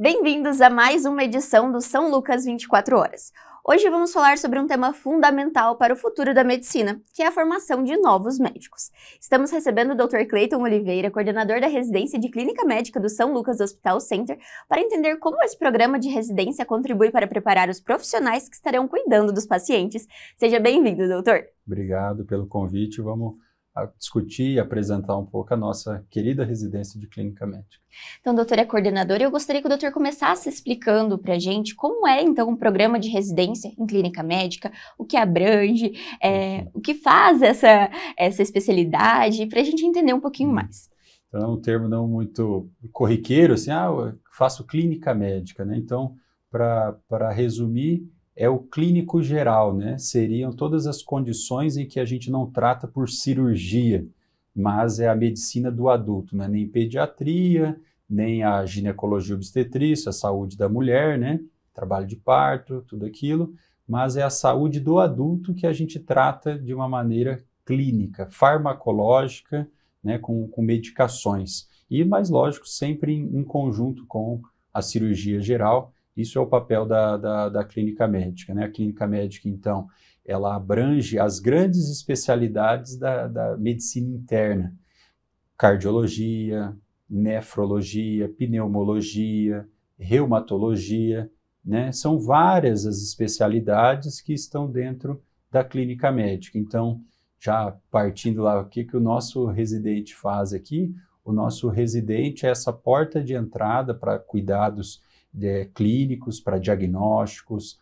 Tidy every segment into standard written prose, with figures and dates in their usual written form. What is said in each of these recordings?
Bem-vindos a mais uma edição do São Lucas 24 Horas. Hoje vamos falar sobre um tema fundamental para o futuro da medicina, que é a formação de novos médicos. Estamos recebendo o Dr. Cleiton Oliveira, coordenador da residência de Clínica Médica do São Lucas Hospital Center, para entender como esse programa de residência contribui para preparar os profissionais que estarão cuidando dos pacientes. Seja bem-vindo, doutor. Obrigado pelo convite. Vamos discutir e apresentar um pouco a nossa querida residência de Clínica Médica. Então, o doutor é coordenador e eu gostaria que o doutor começasse explicando para a gente como é, então, um programa de residência em Clínica Médica, o que abrange, o que faz essa especialidade, para a gente entender um pouquinho mais. Então, é um termo não muito corriqueiro, assim, eu faço Clínica Médica, né? Então, para resumir, é o clínico geral, né? Seriam todas as condições em que a gente não trata por cirurgia, mas é a medicina do adulto, né? Nem pediatria, nem a ginecologia obstetrícia, a saúde da mulher, né? Trabalho de parto, tudo aquilo, mas é a saúde do adulto que a gente trata de uma maneira clínica, farmacológica, né? Com medicações. E, mais lógico, sempre em conjunto com a cirurgia geral. Isso é o papel da clínica médica, né? A clínica médica, então, ela abrange as grandes especialidades da medicina interna. Cardiologia, nefrologia, pneumologia, reumatologia, né? São várias as especialidades que estão dentro da clínica médica. Então, já partindo lá, o que o nosso residente faz aqui? O nosso residente é essa porta de entrada para cuidados clínicos, para diagnósticos,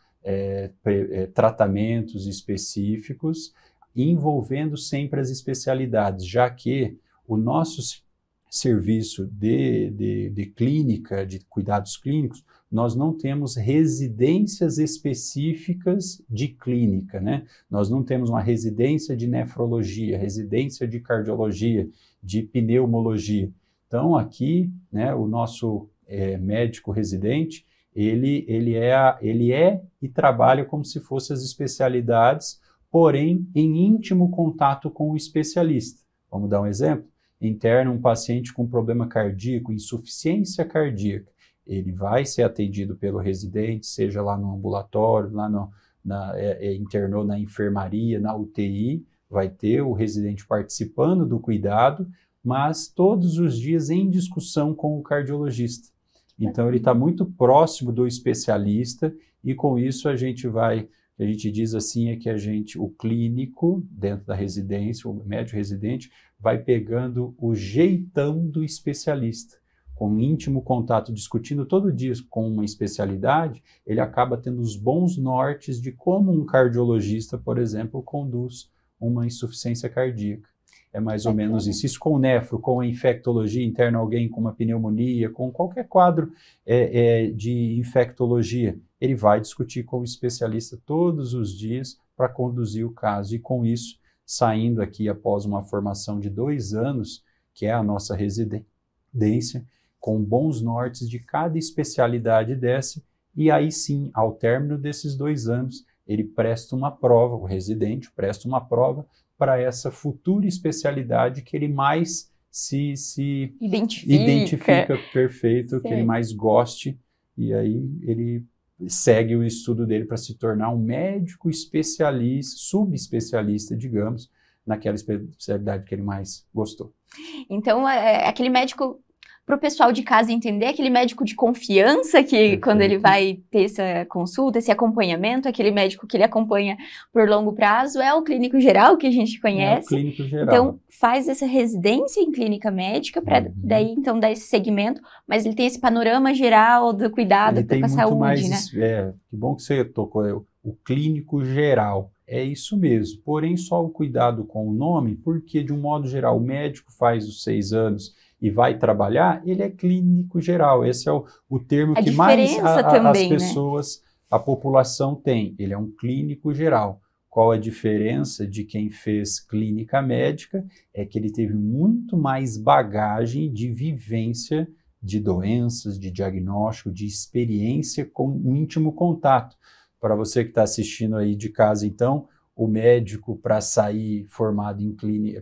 tratamentos específicos, envolvendo sempre as especialidades, já que o nosso serviço de clínica, de cuidados clínicos, nós não temos residências específicas de clínica, né? Nós não temos uma residência de nefrologia, residência de cardiologia, de pneumologia. Então, aqui, né, o nosso médico residente, ele é e trabalha como se fossem as especialidades, porém em íntimo contato com o especialista. Vamos dar um exemplo? Interna um paciente com problema cardíaco, insuficiência cardíaca. Ele vai ser atendido pelo residente, seja lá no ambulatório, internou na enfermaria, na UTI, vai ter o residente participando do cuidado, mas todos os dias em discussão com o cardiologista. Então, ele está muito próximo do especialista e, com isso, a gente diz assim, o clínico, dentro da residência, o médico residente, vai pegando o jeitão do especialista. Com íntimo contato, discutindo todo dia com uma especialidade, ele acaba tendo os bons nortes de como um cardiologista, por exemplo, conduz uma insuficiência cardíaca. É mais ou menos isso. Isso com o nefro, com a infectologia interna, alguém com uma pneumonia, com qualquer quadro de infectologia, ele vai discutir com o especialista todos os dias para conduzir o caso. E com isso, saindo aqui após uma formação de 2 anos, que é a nossa residência, com bons nortes de cada especialidade dessa, e aí sim, ao término desses 2 anos, ele presta uma prova, o residente presta uma prova para essa futura especialidade que ele mais se identifica perfeito, que ele mais goste, e aí ele segue o estudo dele para se tornar um médico especialista, subespecialista, digamos, naquela especialidade que ele mais gostou. Então, aquele médico, para o pessoal de casa entender, aquele médico de confiança que Perfeito. Quando ele vai ter essa consulta, esse acompanhamento, aquele médico que ele acompanha por longo prazo, é o clínico geral que a gente conhece. É o clínico geral. Então, faz essa residência em clínica médica para daí, então, dar esse segmento, mas ele tem esse panorama geral do cuidado com a saúde, mais, né? Que bom que você tocou, o clínico geral. É isso mesmo, porém só o cuidado com o nome, porque de um modo geral o médico faz os 6 anos e vai trabalhar, ele é clínico geral. Esse é o termo que mais as pessoas, né? A população tem. Ele é um clínico geral. Qual a diferença de quem fez clínica médica? É que ele teve muito mais bagagem de vivência de doenças, de diagnóstico, de experiência com um íntimo contato. Para você que está assistindo aí de casa, então, o médico, para sair formado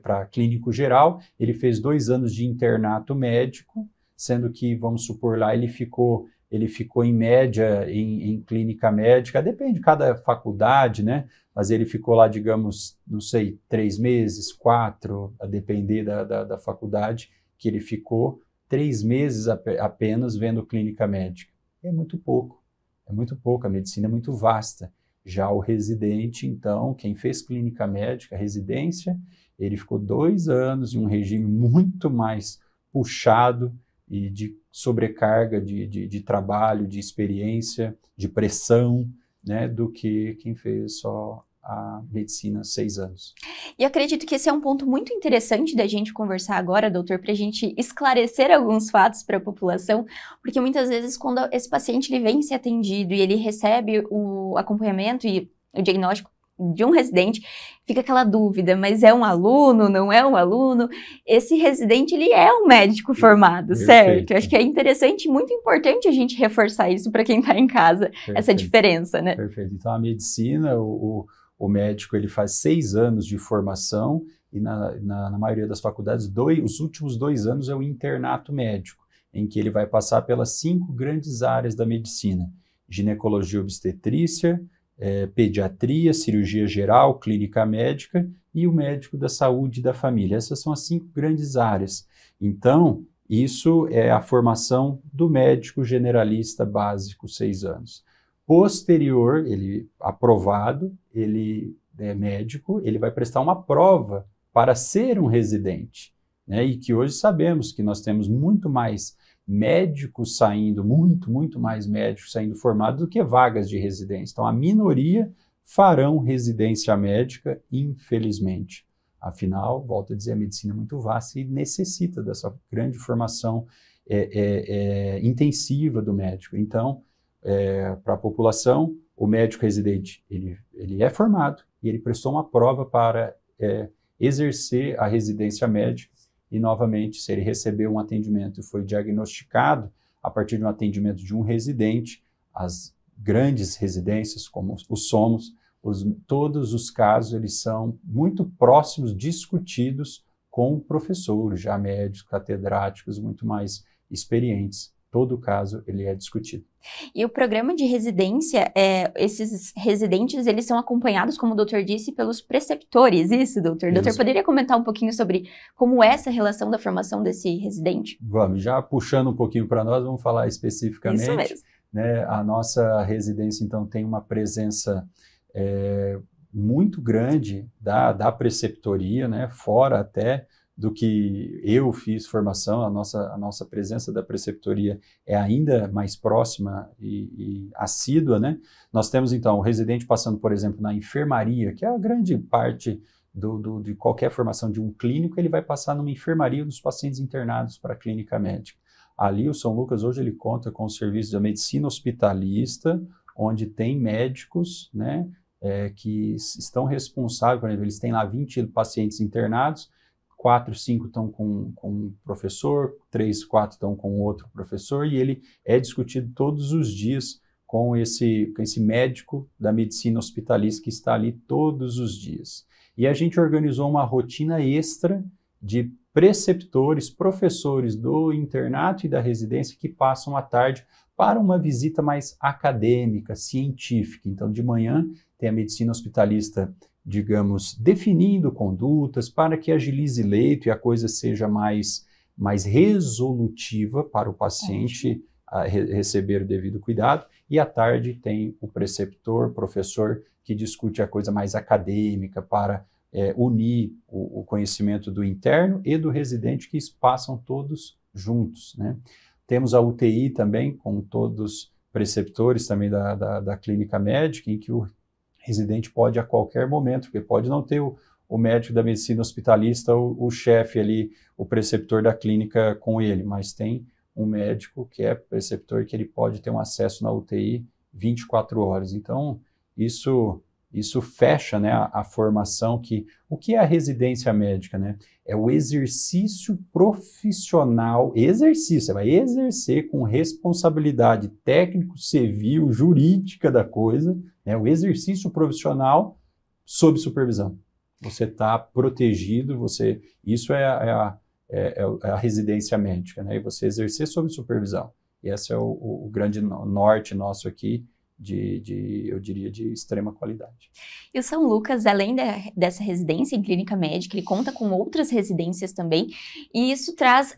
para clínico geral, ele fez 2 anos de internato médico, sendo que, vamos supor lá, ele ficou ele ficou em média em clínica médica, depende de cada faculdade, né? Mas ele ficou lá, digamos, não sei, 3 meses, 4, a depender da faculdade, que ele ficou 3 meses apenas vendo clínica médica. É muito pouco, a medicina é muito vasta. Já o residente, então, quem fez clínica médica, residência, ele ficou 2 anos em um regime muito mais puxado e de sobrecarga de trabalho, de experiência, de pressão, né, do que quem fez só a medicina 6 anos. E acredito que esse é um ponto muito interessante da gente conversar agora, doutor, para a gente esclarecer alguns fatos para a população, porque muitas vezes quando esse paciente ele vem ser atendido e ele recebe o acompanhamento e o diagnóstico de um residente, fica aquela dúvida, mas é um aluno, não é um aluno? Esse residente, ele é um médico formado, Perfeito. certo? Eu acho que é interessante, muito importante a gente reforçar isso para quem está em casa, Perfeito. essa diferença, né? Perfeito. Então, a medicina, o médico, ele faz 6 anos de formação e na maioria das faculdades, os últimos 2 anos é o internato médico, em que ele vai passar pelas 5 grandes áreas da medicina: ginecologia, obstetrícia, pediatria, cirurgia geral, clínica médica e o médico da saúde e da família. Essas são as 5 grandes áreas. Então, isso é a formação do médico generalista básico, 6 anos. Posterior, ele aprovado, ele é médico, ele vai prestar uma prova para ser um residente, né? E que hoje sabemos que nós temos muito mais médicos saindo, muito mais médicos saindo formados do que vagas de residência. Então, a minoria farão residência médica, infelizmente. Afinal, volto a dizer, a medicina é muito vasta e necessita dessa grande formação intensiva do médico. Então, para a população, o médico residente, ele é formado e ele prestou uma prova para exercer a residência médica. E, novamente, se ele recebeu um atendimento e foi diagnosticado a partir de um atendimento de um residente, as grandes residências, como os SOMOS, todos os casos eles são muito próximos, discutidos com professores, já médicos, catedráticos, muito mais experientes. Todo caso ele é discutido. E o programa de residência, esses residentes, eles são acompanhados, como o doutor disse, pelos preceptores, isso, doutor? O doutor poderia comentar um pouquinho sobre como é essa relação da formação desse residente? Vamos, já puxando um pouquinho para nós, vamos falar especificamente. Isso mesmo. Né, a nossa residência, então, tem uma presença muito grande da preceptoria, né, fora até do que eu fiz formação. A nossa presença da preceptoria é ainda mais próxima e assídua, né? Nós temos, então, o residente passando, por exemplo, na enfermaria, que é a grande parte de qualquer formação de um clínico, ele vai passar numa enfermaria dos pacientes internados para a clínica médica. Ali, o São Lucas, hoje, ele conta com o serviço da medicina hospitalista, onde tem médicos, né, que estão responsáveis, por exemplo, eles têm lá 20 pacientes internados, 4, 5 estão com um professor, 3, 4 estão com outro professor, e ele é discutido todos os dias com esse médico da medicina hospitalista que está ali todos os dias. E a gente organizou uma rotina extra de preceptores, professores do internato e da residência que passam à tarde para uma visita mais acadêmica, científica. Então, de manhã tem a medicina hospitalista, digamos, definindo condutas para que agilize leito e a coisa seja mais resolutiva para o paciente receber o devido cuidado. E à tarde tem o preceptor, professor, que discute a coisa mais acadêmica para unir o conhecimento do interno e do residente, que passam todos juntos, né? Temos a UTI também, com todos preceptores também da clínica médica, em que o residente pode a qualquer momento, porque pode não ter o médico da medicina hospitalista, o chefe ali, o preceptor da clínica com ele, mas tem um médico que é preceptor, que ele pode ter um acesso na UTI 24 horas. Então, isso fecha, né, a formação o que é a residência médica, né? É o exercício profissional, você vai exercer com responsabilidade técnico, civil, jurídica da coisa, né? O exercício profissional sob supervisão. Você está protegido, isso é a residência médica, né? E você exercer sob supervisão. E esse é o grande norte nosso aqui, eu diria, de extrema qualidade. E o São Lucas, além dessa residência em clínica médica, ele conta com outras residências também, e isso traz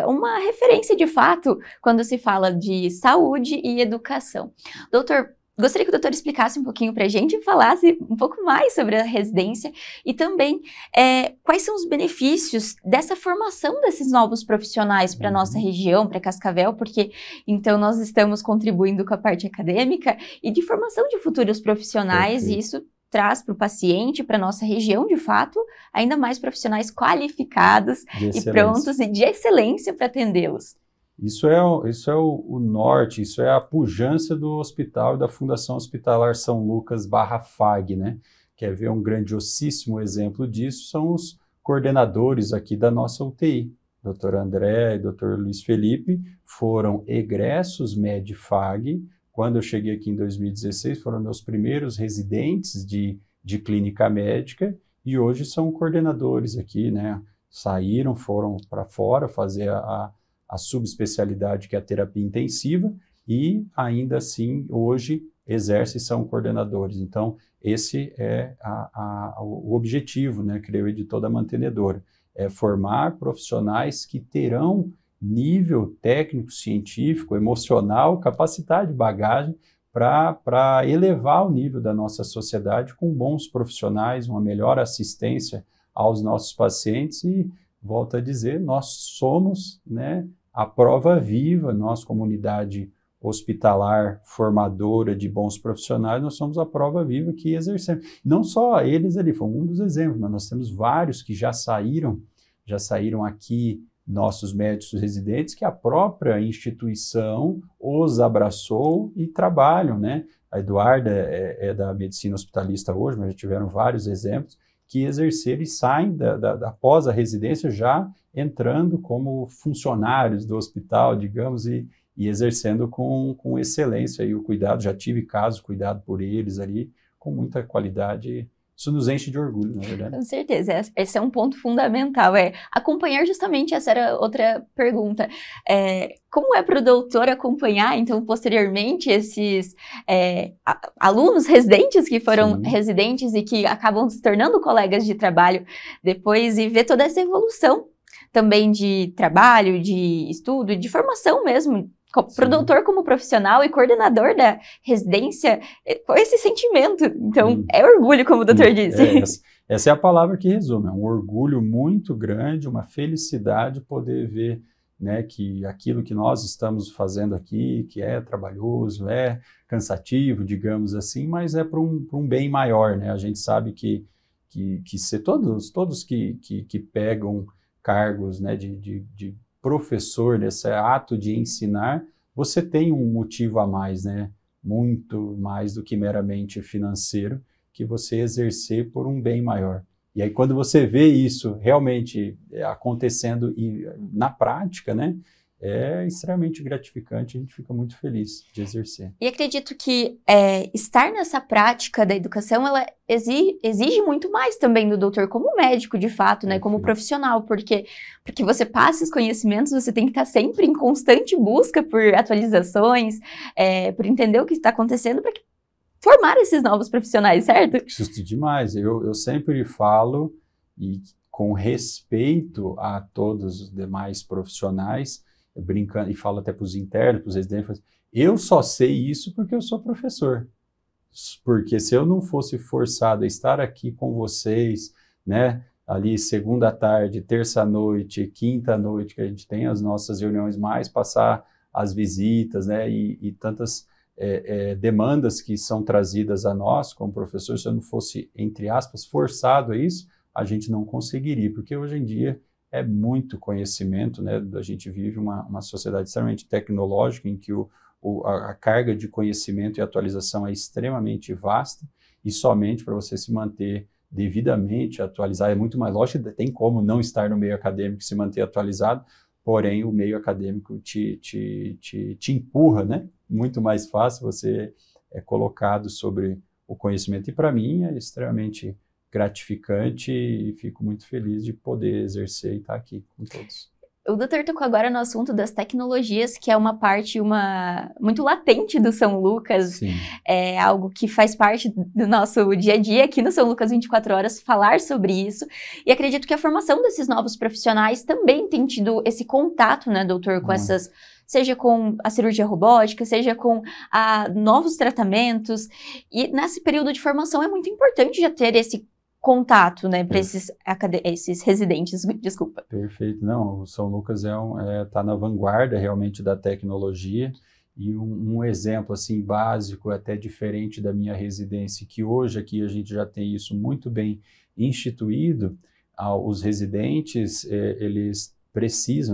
uma referência de fato quando se fala de saúde e educação. Doutor, gostaria que o doutor explicasse um pouquinho para a gente e falasse um pouco mais sobre a residência e também quais são os benefícios dessa formação desses novos profissionais para a nossa região, para Cascavel, porque então nós estamos contribuindo com a parte acadêmica e de formação de futuros profissionais. Perfeito. E isso traz para o paciente, para a nossa região, de fato, ainda mais profissionais qualificados e prontos e de excelência para atendê-los. Isso é o norte, isso é a pujança do hospital e da Fundação Hospitalar São Lucas /FAG, né? Quer ver um grandiosíssimo exemplo disso? São os coordenadores aqui da nossa UTI. Dr. André e Dr. Luiz Felipe foram egressos MED-FAG. Quando eu cheguei aqui em 2016, foram meus primeiros residentes de clínica médica e hoje são coordenadores aqui, né? Foram para fora fazer a subespecialidade que é a terapia intensiva e ainda assim hoje exercem e são coordenadores. Então esse é o objetivo, né, creio eu, de toda a mantenedora, é formar profissionais que terão nível técnico, científico, emocional, capacidade, bagagem para elevar o nível da nossa sociedade com bons profissionais, uma melhor assistência aos nossos pacientes e volto a dizer, nós somos, né, a prova viva, nós, comunidade hospitalar formadora de bons profissionais, nós somos a prova viva que exercemos. Não só eles ali, foi um dos exemplos, mas nós temos vários que já saíram aqui, nossos médicos residentes, que a própria instituição os abraçou e trabalham, né? A Eduarda é da medicina hospitalista hoje, mas já tiveram vários exemplos, que exerceram e saem após a residência já entrando como funcionários do hospital, digamos, e exercendo com excelência e o cuidado. Já tive casos, cuidado por eles ali, com muita qualidade. Isso nos enche de orgulho, na verdade. Com certeza, esse é um ponto fundamental, acompanhar justamente, essa era outra pergunta, como é para o doutor acompanhar, então, posteriormente, esses alunos residentes que foram Sim. residentes e que acabam se tornando colegas de trabalho depois e ver toda essa evolução também de trabalho, de estudo, de formação mesmo, para o doutor como profissional e coordenador da residência, com esse sentimento. Então, é orgulho, como o doutor disse. Essa é a palavra que resume, é um orgulho muito grande, uma felicidade poder ver, né, que aquilo que nós estamos fazendo aqui, que é trabalhoso, é cansativo, digamos assim, mas é para um bem maior, né? A gente sabe que se todos que pegam cargos, né, de professor, nesse ato de ensinar, você tem um motivo a mais, né? Muito mais do que meramente financeiro, que você exercer por um bem maior. E aí quando você vê isso realmente acontecendo na prática, né? É extremamente gratificante, a gente fica muito feliz de exercer. E acredito que estar nessa prática da educação, ela exige muito mais também do doutor como médico, de fato, né, como profissional, porque você passa os conhecimentos, você tem que estar sempre em constante busca por atualizações, por entender o que está acontecendo, para formar esses novos profissionais, certo? Justo demais. Eu sempre falo, e com respeito a todos os demais profissionais, brincando, e falo até para os internos, para os residentes, eu só sei isso porque eu sou professor. Porque se eu não fosse forçado a estar aqui com vocês, né, ali segunda tarde, terça noite, quinta noite, que a gente tem as nossas reuniões, mais passar as visitas, né, e tantas demandas que são trazidas a nós como professor, se eu não fosse, entre aspas, forçado a isso, a gente não conseguiria, porque hoje em dia é muito conhecimento, né? A gente vive uma sociedade extremamente tecnológica em que a carga de conhecimento e atualização é extremamente vasta e somente para você se manter devidamente atualizado, é muito mais lógico, tem como não estar no meio acadêmico e se manter atualizado, porém o meio acadêmico te empurra, né? Muito mais fácil, você é colocado sobre o conhecimento e para mim é extremamente gratificante e fico muito feliz de poder exercer e estar aqui com todos. O doutor tocou agora no assunto das tecnologias, que é uma parte muito latente do São Lucas. Sim. É algo que faz parte do nosso dia a dia aqui no São Lucas 24 Horas, falar sobre isso. E acredito que a formação desses novos profissionais também tem tido esse contato, né, doutor, com essas... Seja com a cirurgia robótica, seja com novos tratamentos. E nesse período de formação é muito importante já ter esse contato, né, para esses residentes, desculpa. Perfeito. Não, o São Lucas tá na vanguarda realmente da tecnologia, e um exemplo assim básico, até diferente da minha residência, que hoje aqui a gente já tem isso muito bem instituído. Os residentes, eles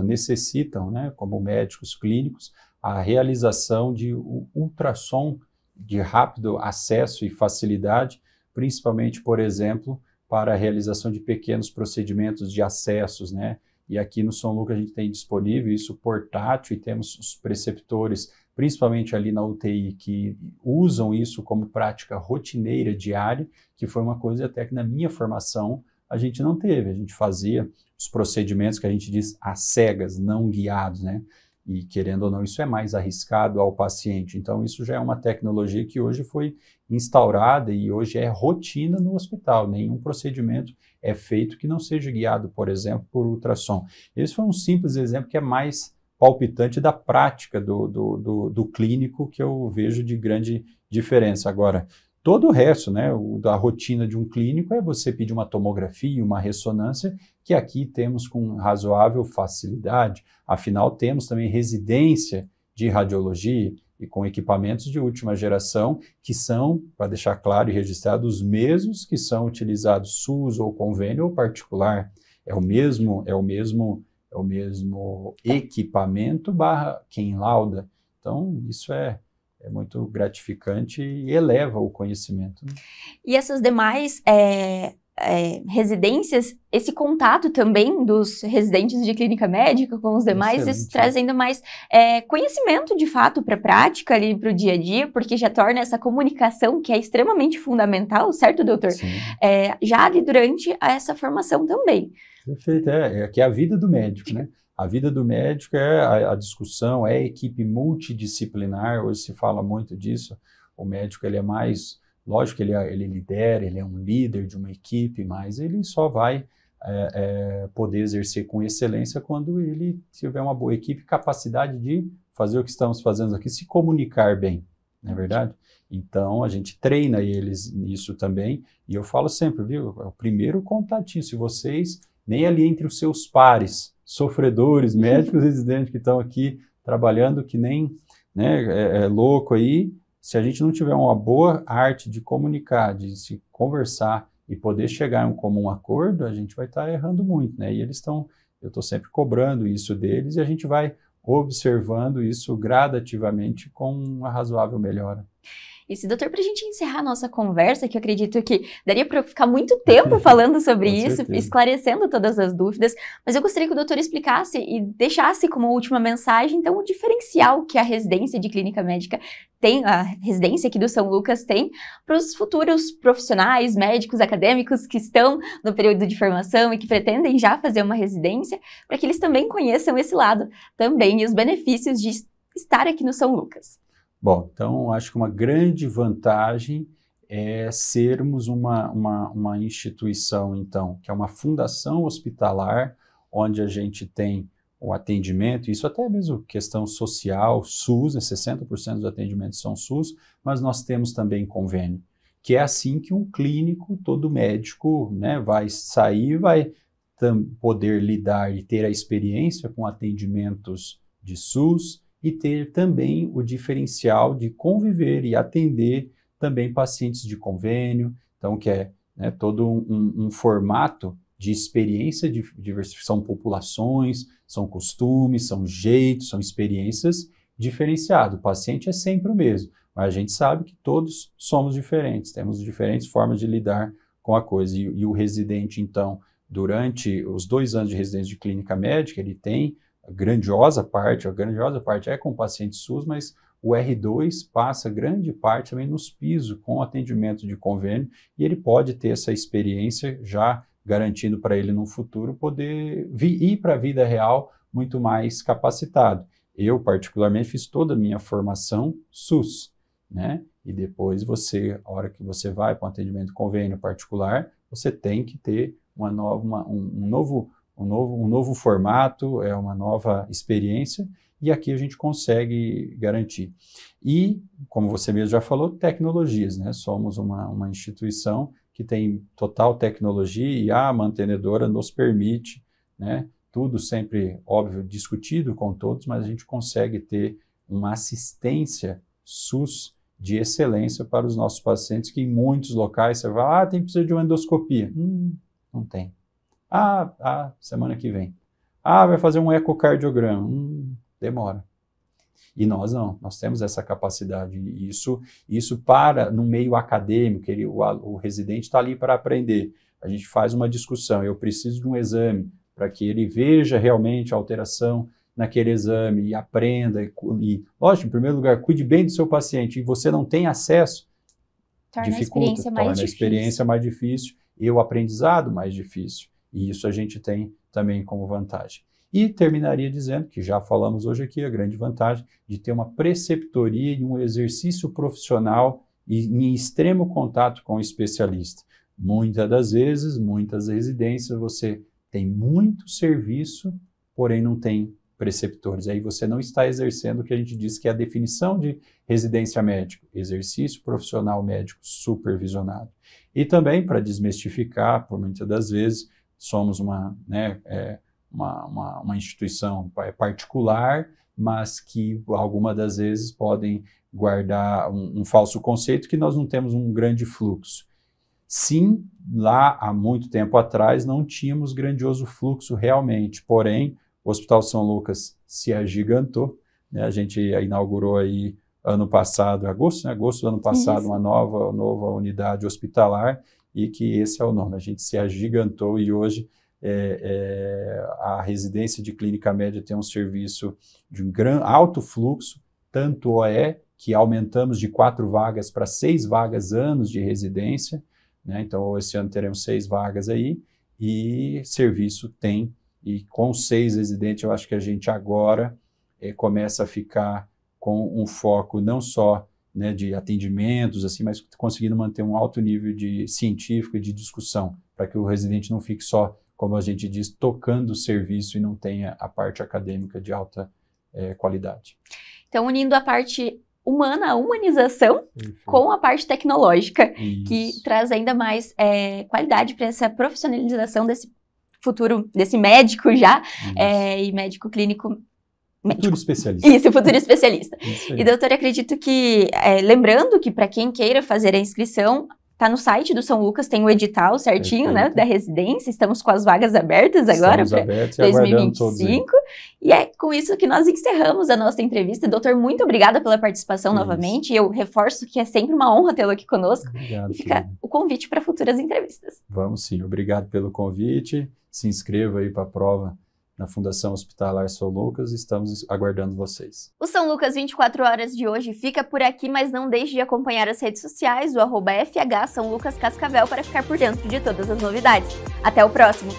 necessitam, né, como médicos clínicos, a realização de ultrassom de rápido acesso e facilidade, principalmente, por exemplo, para a realização de pequenos procedimentos de acessos, né? E aqui no São Lucas a gente tem disponível isso portátil, e temos os preceptores, principalmente ali na UTI, que usam isso como prática rotineira diária, que foi uma coisa até que na minha formação a gente não teve. A gente fazia os procedimentos que a gente diz às cegas, não guiados, né? E, querendo ou não, isso é mais arriscado ao paciente. Então, isso já é uma tecnologia que hoje foi instaurada e hoje é rotina no hospital. Nenhum procedimento é feito que não seja guiado, por exemplo, por ultrassom. Esse foi um simples exemplo que é mais palpitante da prática do clínico, que eu vejo de grande diferença. Agora, todo o resto, né, da rotina de um clínico é você pedir uma tomografia, uma ressonância, que aqui temos com razoável facilidade. Afinal, temos também residência de radiologia e com equipamentos de última geração, que são, para deixar claro e registrado, os mesmos que são utilizados SUS ou convênio ou particular. É o mesmo equipamento / quem lauda. Então, isso é muito gratificante e eleva o conhecimento, né? E essas demais residências, esse contato também dos residentes de clínica médica com os demais, isso traz ainda mais conhecimento de fato para a prática ali, para o dia a dia, porque já torna essa comunicação, que é extremamente fundamental, certo, doutor? Sim. Já ali durante essa formação também. Perfeito, que é a vida do médico, né? A vida do médico é a discussão, é a equipe multidisciplinar, hoje se fala muito disso. O médico, ele é mais, lógico que ele lidera, ele é um líder de uma equipe, mas ele só vai poder exercer com excelência quando ele tiver uma boa equipe, capacidade de fazer o que estamos fazendo aqui, se comunicar bem, não é verdade? Então, a gente treina eles nisso também, e eu falo sempre, viu, é o primeiro contatinho, se vocês, nem ali entre os seus pares, sofredores, médicos residentes que estão aqui trabalhando que nem, né, louco aí, se a gente não tiver uma boa arte de comunicar, de se conversar e poder chegar a um comum acordo, a gente vai estar errando muito, né? E eu estou sempre cobrando isso deles, e a gente vai observando isso gradativamente com uma razoável melhora. Isso, doutor, para a gente encerrar a nossa conversa, que eu acredito que daria para ficar muito tempo falando sobre isso, esclarecendo todas as dúvidas, mas eu gostaria que o doutor explicasse e deixasse como última mensagem, então, o diferencial que a residência de clínica médica tem, a residência aqui do São Lucas tem, para os futuros profissionais, médicos, acadêmicos que estão no período de formação e que pretendem já fazer uma residência, para que eles também conheçam esse lado também e os benefícios de estar aqui no São Lucas. Bom, então acho que uma grande vantagem é sermos uma instituição, então, que é uma fundação hospitalar, onde a gente tem o atendimento, isso até mesmo questão social, SUS, 60% dos atendimentos são SUS, mas nós temos também convênio, que é assim que um clínico, todo médico, né, vai sair, vai poder lidar e ter a experiência com atendimentos de SUS, e ter também o diferencial de conviver e atender também pacientes de convênio, então que é, né, todo um formato de experiência de diversificação, são populações, são costumes, são jeitos, são experiências diferenciadas. O paciente é sempre o mesmo, mas a gente sabe que todos somos diferentes, temos diferentes formas de lidar com a coisa. E o residente, então, durante os 2 anos de residência de clínica médica, ele tem a grandiosa parte é com o paciente SUS, mas o R2 passa grande parte também nos pisos com atendimento de convênio, e ele pode ter essa experiência já garantindo para ele no futuro poder ir para a vida real muito mais capacitado. Eu, particularmente, fiz toda a minha formação SUS, né? E depois a hora que você vai para um atendimento convênio particular, você tem que ter um novo formato, uma nova experiência, e aqui a gente consegue garantir. E, como você mesmo já falou, tecnologias, né? Somos uma instituição que tem total tecnologia e a mantenedora nos permite, né? Tudo sempre, óbvio, discutido com todos, mas a gente consegue ter uma assistência SUS de excelência para os nossos pacientes, que em muitos locais você vai, precisa de uma endoscopia. Não tem. Semana que vem. Vai fazer um ecocardiograma. Demora. E nós não, nós temos essa capacidade. E isso para, no meio acadêmico, o residente está ali para aprender. A gente faz uma discussão, eu preciso de um exame para que ele veja realmente a alteração naquele exame e aprenda. E, lógico, em primeiro lugar, cuide bem do seu paciente. E você não tem acesso, dificulta, torna a experiência mais difícil e o aprendizado mais difícil. E isso a gente tem também como vantagem. E terminaria dizendo, que já falamos hoje aqui, a grande vantagem de ter uma preceptoria e um exercício profissional em extremo contato com o especialista. Muitas das vezes, muitas residências, você tem muito serviço, porém não tem preceptores. Aí você não está exercendo o que a gente diz que é a definição de residência médica, exercício profissional médico supervisionado. E também, para desmistificar, por muitas das vezes, somos uma instituição particular, mas que algumas das vezes podem guardar um falso conceito que nós não temos um grande fluxo. Sim, lá há muito tempo atrás não tínhamos grandioso fluxo realmente, porém o Hospital São Lucas se agigantou, né? A gente inaugurou aí ano passado, agosto do ano passado, uma nova unidade hospitalar, e que esse é o nome, a gente se agigantou e hoje a residência de clínica média tem um serviço de alto fluxo, tanto é que aumentamos de 4 vagas para 6 vagas anos de residência, né? Então esse ano teremos 6 vagas aí, e serviço tem, e com 6 residentes eu acho que a gente agora começa a ficar com um foco não só, né, de atendimentos, assim, mas conseguindo manter um alto nível de científico e de discussão, para que o residente não fique só, como a gente diz, tocando o serviço e não tenha a parte acadêmica de alta qualidade. Então, unindo a parte humana, a humanização, com a parte tecnológica, que traz ainda mais qualidade para essa profissionalização desse futuro, desse médico já, e médico clínico. Futuro especialista. Isso, futuro especialista. E, doutor, acredito que, lembrando que para quem queira fazer a inscrição, está no site do São Lucas, tem o edital certinho, né, da residência, estamos com as vagas abertas agora para 2025, e é com isso que nós encerramos a nossa entrevista. Doutor, muito obrigada pela participação novamente, e eu reforço que é sempre uma honra tê-lo aqui conosco. Obrigado, e fica o convite para futuras entrevistas. Vamos sim, obrigado pelo convite, se inscreva aí para a prova na Fundação Hospitalar São Lucas, estamos aguardando vocês. O São Lucas 24 horas de hoje fica por aqui, mas não deixe de acompanhar as redes sociais, o @FH São Lucas Cascavel, para ficar por dentro de todas as novidades. Até o próximo!